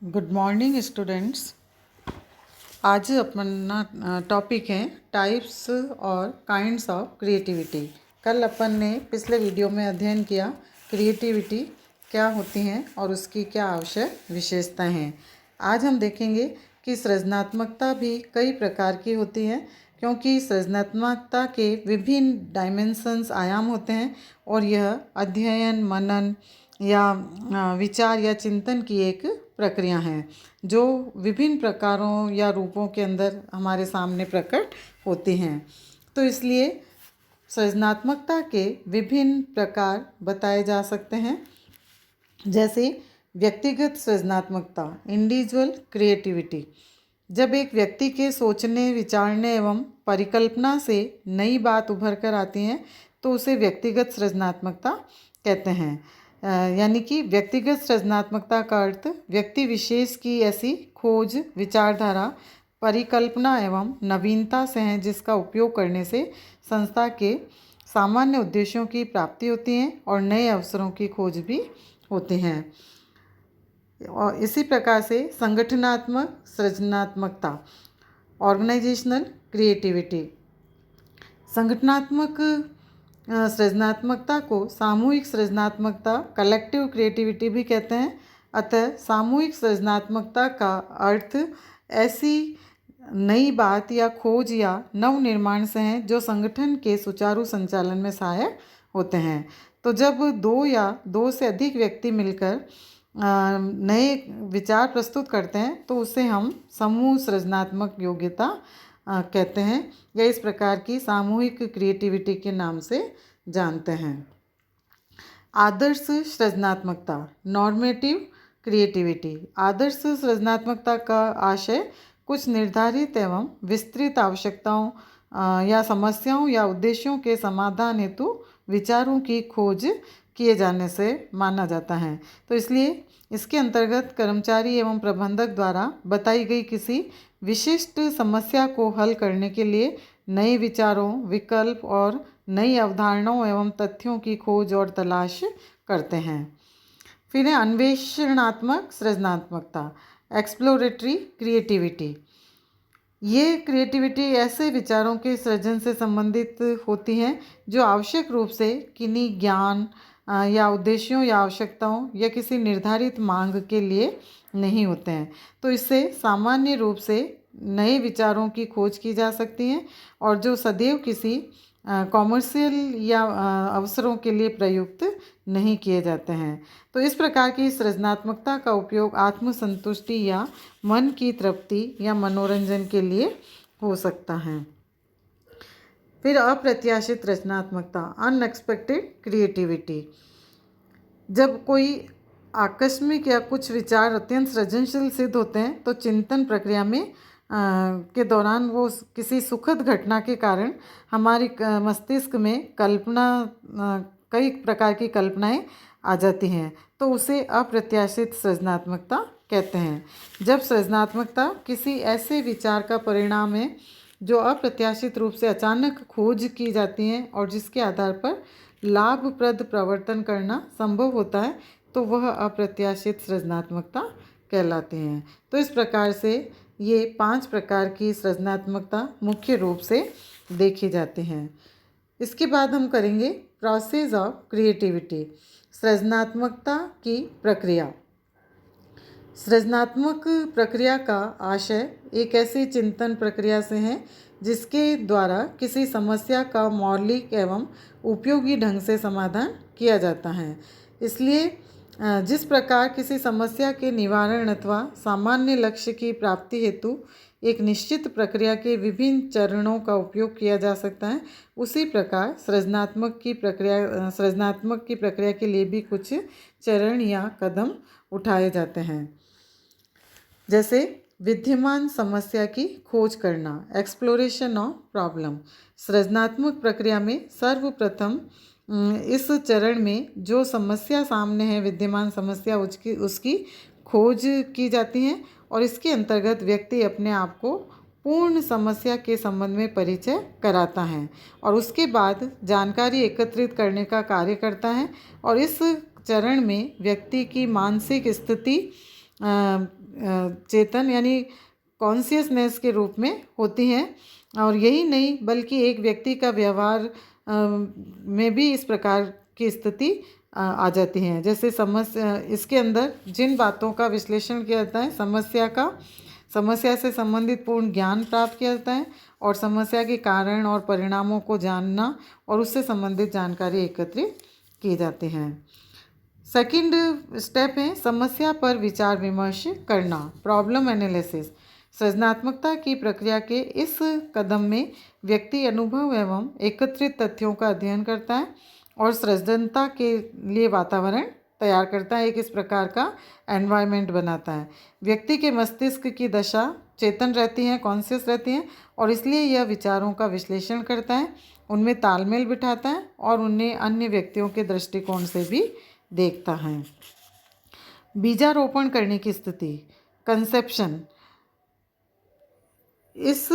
Good morning students. आज अपना topic है टाइप्स और काइंड्स ऑफ क्रिएटिविटी। कल अपन ने पिछले वीडियो में अध्ययन किया क्रिएटिविटी क्या होती हैं और उसकी क्या आवश्यक विशेषताएं हैं। आज हम देखेंगे कि सृजनात्मकता भी कई प्रकार की होती है, क्योंकि सृजनात्मकता के विभिन्न डायमेंशंस आयाम होते हैं और यह अध्ययन, मनन या विचार या चिंतन की एक प्रक्रिया है जो विभिन्न प्रकारों या रूपों के अंदर हमारे सामने प्रकट होती हैं। तो इसलिए सृजनात्मकता के विभिन्न प्रकार बताए जा सकते हैं, जैसे व्यक्तिगत सृजनात्मकता, इंडिविजुअल क्रिएटिविटी। जब एक व्यक्ति के सोचने, विचारने एवं परिकल्पना से नई बात उभर कर आती है तो उसे व्यक्तिगत सृजनात्मकता कहते हैं। यानी कि व्यक्तिगत सृजनात्मकता का अर्थ व्यक्ति विशेष की ऐसी खोज, विचारधारा, परिकल्पना एवं नवीनता से है जिसका उपयोग करने से संस्था के सामान्य उद्देश्यों की प्राप्ति होती है और नए अवसरों की खोज भी होती हैं। और इसी प्रकार से संगठनात्मक सृजनात्मकता, ऑर्गेनाइजेशनल क्रिएटिविटी। संगठनात्मक सृजनात्मकता को सामूहिक सृजनात्मकता, कलेक्टिव क्रिएटिविटी भी कहते हैं। अतः सामूहिक सृजनात्मकता का अर्थ ऐसी नई बात या खोज या नव निर्माण से हैं जो संगठन के सुचारू संचालन में सहायक होते हैं। तो जब दो या दो से अधिक व्यक्ति मिलकर नए विचार प्रस्तुत करते हैं तो उसे हम समूह सृजनात्मक योग्यता कहते हैं, या इस प्रकार की सामूहिक क्रिएटिविटी के नाम से जानते हैं। आदर्श सृजनात्मकता, नॉर्मेटिव क्रिएटिविटी। आदर्श सृजनात्मकता का आशय कुछ निर्धारित एवं विस्तृत आवश्यकताओं या समस्याओं या उद्देश्यों के समाधान हेतु विचारों की खोज किए जाने से माना जाता है। तो इसलिए इसके अंतर्गत कर्मचारी एवं प्रबंधक द्वारा बताई गई किसी विशिष्ट समस्या को हल करने के लिए नए विचारों, विकल्प और नई अवधारणाओं एवं तथ्यों की खोज और तलाश करते हैं। फिर है अन्वेषणात्मक सृजनात्मकता, एक्सप्लोरेटरी क्रिएटिविटी। ये क्रिएटिविटी ऐसे विचारों के सृजन से संबंधित होती हैं जो आवश्यक रूप से किन्हीं ज्ञान या उद्देश्यों या आवश्यकताओं या किसी निर्धारित मांग के लिए नहीं होते हैं। तो इससे सामान्य रूप से नए विचारों की खोज की जा सकती है और जो सदैव किसी कॉमर्शियल या अवसरों के लिए प्रयुक्त नहीं किए जाते हैं। तो इस प्रकार की सृजनात्मकता का उपयोग आत्मसंतुष्टि या मन की तृप्ति या मनोरंजन के लिए हो सकता है। फिर अप्रत्याशित रचनात्मकता, अनएक्सपेक्टेड क्रिएटिविटी। जब कोई आकस्मिक या कुछ विचार अत्यंत सृजनशील सिद्ध होते हैं तो चिंतन प्रक्रिया में के दौरान वो किसी सुखद घटना के कारण हमारी मस्तिष्क में कई प्रकार की कल्पनाएं आ जाती हैं, तो उसे अप्रत्याशित सृजनात्मकता कहते हैं। जब सृजनात्मकता किसी ऐसे विचार का परिणाम है जो अप्रत्याशित रूप से अचानक खोज की जाती है और जिसके आधार पर लाभप्रद प्रवर्तन करना संभव होता है, तो वह अप्रत्याशित सृजनात्मकता कहलाती हैं। तो इस प्रकार से ये 5 प्रकार की सृजनात्मकता मुख्य रूप से देखी जाती हैं। इसके बाद हम करेंगे प्रोसेस ऑफ क्रिएटिविटी, सृजनात्मकता की प्रक्रिया। सृजनात्मक प्रक्रिया का आशय एक ऐसी चिंतन प्रक्रिया से है जिसके द्वारा किसी समस्या का मौलिक एवं उपयोगी ढंग से समाधान किया जाता है। इसलिए जिस प्रकार किसी समस्या के निवारण अथवा सामान्य लक्ष्य की प्राप्ति हेतु एक निश्चित प्रक्रिया के विभिन्न चरणों का उपयोग किया जा सकता है, उसी प्रकार सृजनात्मक की प्रक्रिया के लिए भी कुछ चरण या कदम उठाए जाते हैं। जैसे विद्यमान समस्या की खोज करना, एक्सप्लोरेशन ऑफ प्रॉब्लम। सृजनात्मक प्रक्रिया में सर्वप्रथम इस चरण में जो समस्या सामने है, विद्यमान समस्या, उसकी खोज की जाती है और इसके अंतर्गत व्यक्ति अपने आप को पूर्ण समस्या के संबंध में परिचय कराता है और उसके बाद जानकारी एकत्रित करने का कार्य करता है। और इस चरण में व्यक्ति की मानसिक स्थिति चेतन यानी कॉन्शियसनेस के रूप में होती हैं। और यही नहीं बल्कि एक व्यक्ति का व्यवहार में भी इस प्रकार की स्थिति आ जाती हैं। जैसे समस्या, इसके अंदर जिन बातों का विश्लेषण किया जाता है, समस्या से संबंधित पूर्ण ज्ञान प्राप्त किया जाता है और समस्या के कारण और परिणामों को जानना और उससे संबंधित जानकारी एकत्रित की जाती हैं। सेकंड स्टेप है समस्या पर विचार विमर्श करना, प्रॉब्लम एनालिसिस। सृजनात्मकता की प्रक्रिया के इस कदम में व्यक्ति अनुभव एवं एकत्रित तथ्यों का अध्ययन करता है और सृजनता के लिए वातावरण तैयार करता है, एक इस प्रकार का एनवायरनमेंट बनाता है। व्यक्ति के मस्तिष्क की दशा चेतन रहती है, कॉन्शियस रहती है और इसलिए यह विचारों का विश्लेषण करता है, उनमें तालमेल बिठाता है और उन्हें अन्य व्यक्तियों के दृष्टिकोण से भी देखता है। बीजारोपण करने की स्थिति, कंसेप्शन। इस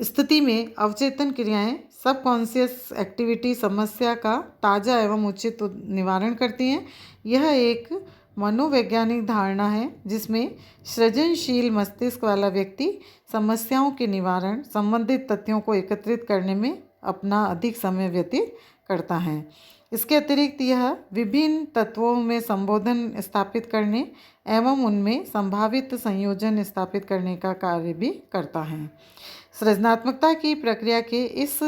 स्थिति में अवचेतन क्रियाएं, सब कॉन्शियस एक्टिविटी समस्या का ताज़ा एवं उचित निवारण करती हैं। यह एक मनोवैज्ञानिक धारणा है जिसमें सृजनशील मस्तिष्क वाला व्यक्ति समस्याओं के निवारण संबंधित तथ्यों को एकत्रित करने में अपना अधिक समय व्यतीत करता है। इसके अतिरिक्त यह विभिन्न तत्वों में संबोधन स्थापित करने एवं उनमें संभावित संयोजन स्थापित करने का कार्य भी करता है। सृजनात्मकता की प्रक्रिया के इस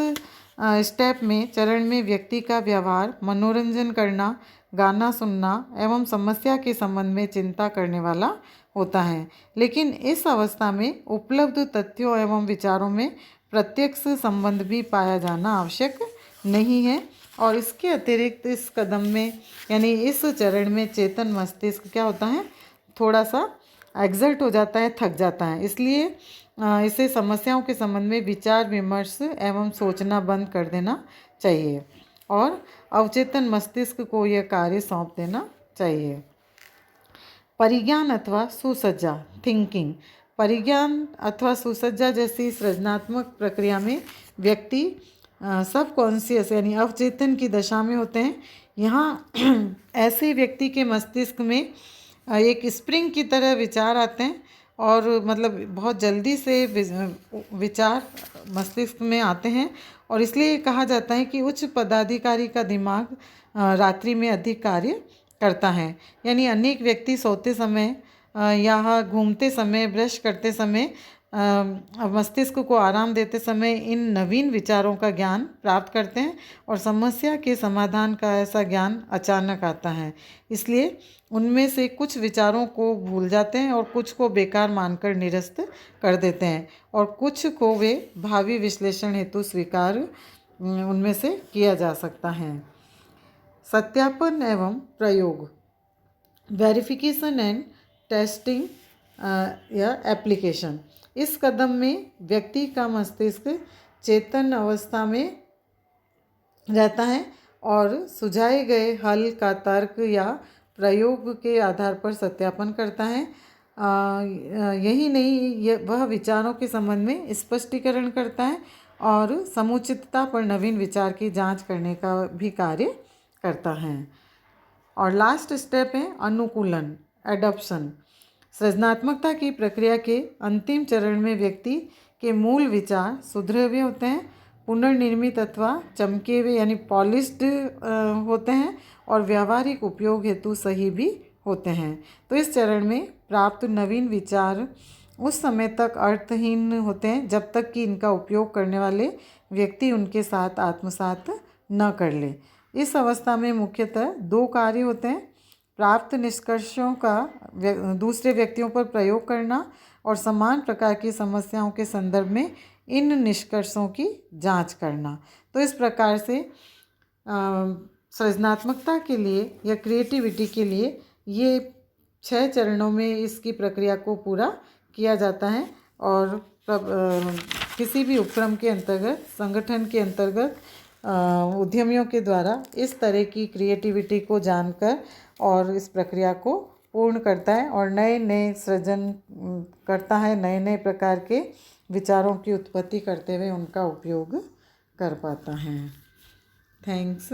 स्टेप में चरण में व्यक्ति का व्यवहार मनोरंजन करना, गाना सुनना एवं समस्या के संबंध में चिंता करने वाला होता है। लेकिन इस अवस्था में उपलब्ध तथ्यों एवं विचारों में प्रत्यक्ष संबंध भी पाया जाना आवश्यक नहीं है। और इसके अतिरिक्त इस कदम में यानी इस चरण में चेतन मस्तिष्क क्या होता है, थोड़ा सा एग्जर्ट हो जाता है, थक जाता है। इसलिए इसे समस्याओं के संबंध में विचार विमर्श एवं सोचना बंद कर देना चाहिए और अवचेतन मस्तिष्क को यह कार्य सौंप देना चाहिए। परिज्ञान अथवा सुसज्जा, थिंकिंग। परिज्ञान अथवा सुसज्जा जैसी सृजनात्मक प्रक्रिया में व्यक्ति सब कॉन्शियस यानी अवचेतन की दशा में होते हैं। यहाँ ऐसे व्यक्ति के मस्तिष्क में एक स्प्रिंग की तरह विचार आते हैं और मतलब बहुत जल्दी से विचार मस्तिष्क में आते हैं और इसलिए कहा जाता है कि उच्च पदाधिकारी का दिमाग रात्रि में अधिक कार्य करता है। यानी अनेक व्यक्ति सोते समय या घूमते समय, ब्रश करते समय, मस्तिष्क को आराम देते समय इन नवीन विचारों का ज्ञान प्राप्त करते हैं और समस्या के समाधान का ऐसा ज्ञान अचानक आता है। इसलिए उनमें से कुछ विचारों को भूल जाते हैं और कुछ को बेकार मानकर निरस्त कर देते हैं और कुछ को वे भावी विश्लेषण हेतु स्वीकार उनमें से किया जा सकता है। सत्यापन एवं प्रयोग, वेरिफिकेशन एंड टेस्टिंग या एप्लीकेशन। इस कदम में व्यक्ति का मस्तिष्क चेतन अवस्था में रहता है और सुझाए गए हल का तर्क या प्रयोग के आधार पर सत्यापन करता है। यही नहीं, वह विचारों के संबंध में स्पष्टीकरण करता है और समुचितता पर नवीन विचार की जांच करने का भी कार्य करता है। और लास्ट स्टेप है अनुकूलन, एडॉप्शन। सृजनात्मकता की प्रक्रिया के अंतिम चरण में व्यक्ति के मूल विचार सुधरे हुए होते हैं, पुनर्निर्मित अथवा चमके हुए यानी पॉलिश्ड होते हैं और व्यावहारिक उपयोग हेतु सही भी होते हैं। तो इस चरण में प्राप्त नवीन विचार उस समय तक अर्थहीन होते हैं जब तक कि इनका उपयोग करने वाले व्यक्ति उनके साथ आत्मसात न कर ले। इस अवस्था में मुख्यतः दो कार्य होते हैं, प्राप्त निष्कर्षों का दूसरे व्यक्तियों पर प्रयोग करना और समान प्रकार की समस्याओं के संदर्भ में इन निष्कर्षों की जांच करना। तो इस प्रकार से सृजनात्मकता के लिए या क्रिएटिविटी के लिए ये 6 चरणों में इसकी प्रक्रिया को पूरा किया जाता है और किसी भी उपक्रम के अंतर्गत, संगठन के अंतर्गत उद्यमियों के द्वारा इस तरह की क्रिएटिविटी को जानकर और इस प्रक्रिया को पूर्ण करता है और नए नए सृजन करता है, नए नए प्रकार के विचारों की उत्पत्ति करते हुए उनका उपयोग कर पाता है। थैंक्स।